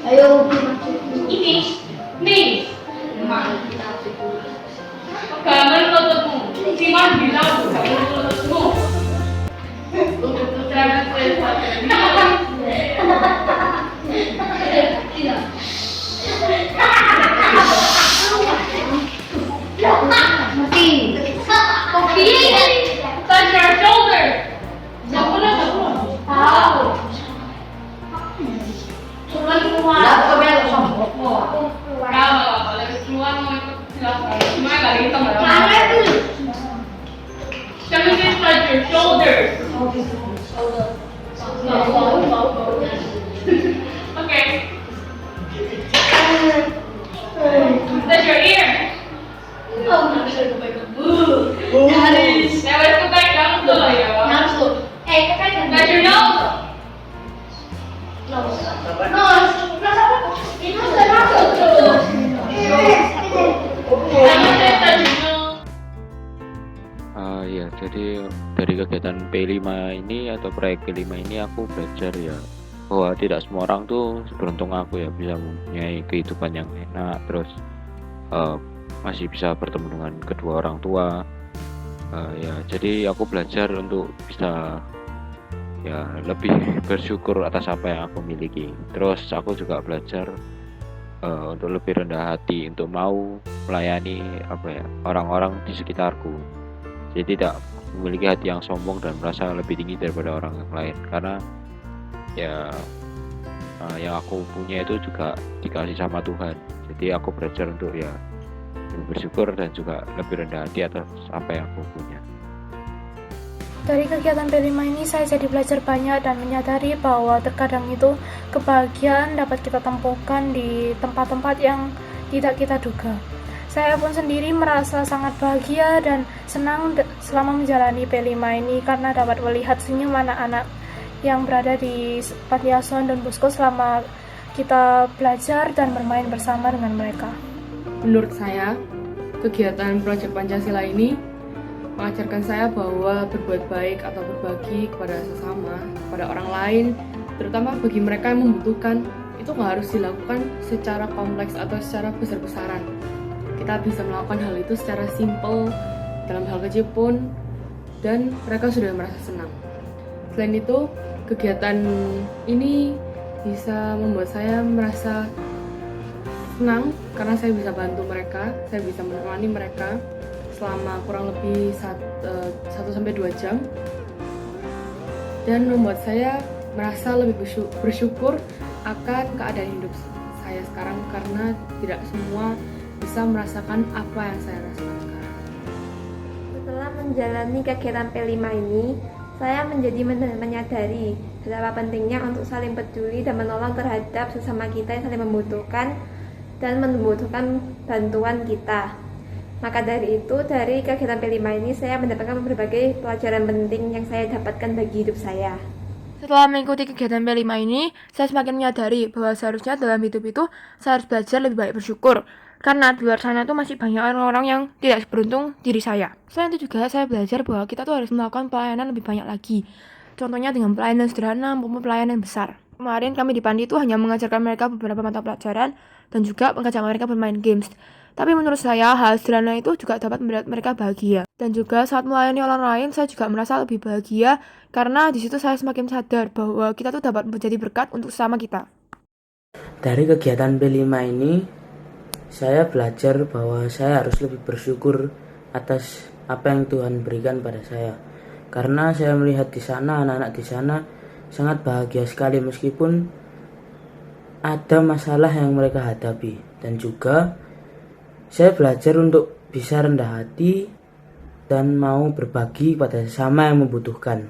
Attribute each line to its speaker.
Speaker 1: Ayo.
Speaker 2: Ini, nih. Gambar fotomu, cuman bilang gambar fotomu. Untuk putra
Speaker 1: Mati.
Speaker 2: Kopi. Touch your shoulder. Sabuna. Tahu. Suruh keluar.
Speaker 1: Lah, kok bel sombong.
Speaker 2: Kalau lagi keluar mau ikut silakan. Cuma kali itu nggak.
Speaker 1: Mana tuh?
Speaker 2: Jangan just touch your shoulders. Okay. Touch your ear.
Speaker 1: Harus.
Speaker 2: Lewat ke baik kamu tuh ya.
Speaker 1: Harus tuh.
Speaker 2: Touch your nose.
Speaker 3: Ya, jadi dari kegiatan P5 ini atau proyek P5 ini aku belajar ya bahwa tidak semua orang tuh seberuntung aku ya bisa mempunyai kehidupan yang enak, terus eh, masih bisa bertemu dengan kedua orang tua. Ya jadi aku belajar untuk bisa ya lebih bersyukur atas apa yang aku miliki. Terus aku juga belajar untuk lebih rendah hati, untuk mau melayani orang-orang di sekitarku. Jadi tidak memiliki hati yang sombong dan merasa lebih tinggi daripada orang yang lain, karena ya yang aku punya itu juga dikasih sama Tuhan. Jadi aku belajar untuk ya lebih bersyukur dan juga lebih rendah hati atas apa yang aku punya.
Speaker 4: Dari kegiatan P5 ini saya jadi belajar banyak dan menyadari bahwa terkadang itu kebahagiaan dapat kita temukan di tempat-tempat yang tidak kita duga. Saya pun sendiri merasa sangat bahagia dan senang selama menjalani P5 ini karena dapat melihat senyum anak-anak yang berada di panti asuhan Don Bosco selama kita belajar dan bermain bersama dengan mereka.
Speaker 2: Menurut saya, kegiatan Proyek Pancasila ini mengajarkan saya bahwa berbuat baik atau berbagi kepada sesama, kepada orang lain, terutama bagi mereka yang membutuhkan, itu nggak harus dilakukan secara kompleks atau secara besar-besaran. Kita bisa melakukan hal itu secara simple, dalam hal kecil pun, dan mereka sudah merasa senang. Selain itu, kegiatan ini bisa membuat saya merasa senang karena saya bisa bantu mereka, saya bisa menemani mereka selama kurang lebih 1-2 jam, dan membuat saya merasa lebih bersyukur akan keadaan hidup saya sekarang karena tidak semua bisa merasakan apa yang saya rasakan sekarang.
Speaker 5: Setelah menjalani kegiatan P5 ini, saya menjadi menyadari betapa pentingnya untuk saling peduli dan menolong terhadap sesama kita yang saling membutuhkan dan membutuhkan bantuan kita. Maka dari itu, dari kegiatan P5 ini saya mendapatkan berbagai pelajaran penting yang saya dapatkan bagi hidup saya.
Speaker 4: Setelah mengikuti kegiatan P5 ini, saya semakin menyadari bahwa seharusnya dalam hidup itu saya harus belajar lebih baik bersyukur. Karena di luar sana tuh masih banyak orang-orang yang tidak seberuntung diri saya. Selain itu juga saya belajar bahwa kita tuh harus melakukan pelayanan lebih banyak lagi. Contohnya dengan pelayanan sederhana maupun pelayanan besar. Kemarin kami di Panti itu hanya mengajarkan mereka beberapa mata pelajaran dan juga mengajak mereka bermain games. Tapi menurut saya hal sederhana itu juga dapat membuat mereka bahagia. Dan juga saat melayani orang lain saya juga merasa lebih bahagia karena di situ saya semakin sadar bahwa kita tuh dapat menjadi berkat untuk sesama kita.
Speaker 6: Dari kegiatan P5 ini saya belajar bahwa saya harus lebih bersyukur atas apa yang Tuhan berikan pada saya. Karena saya melihat di sana anak-anak di sana sangat bahagia sekali meskipun ada masalah yang mereka hadapi, dan juga saya belajar untuk bisa rendah hati dan mau berbagi pada sesama yang membutuhkan.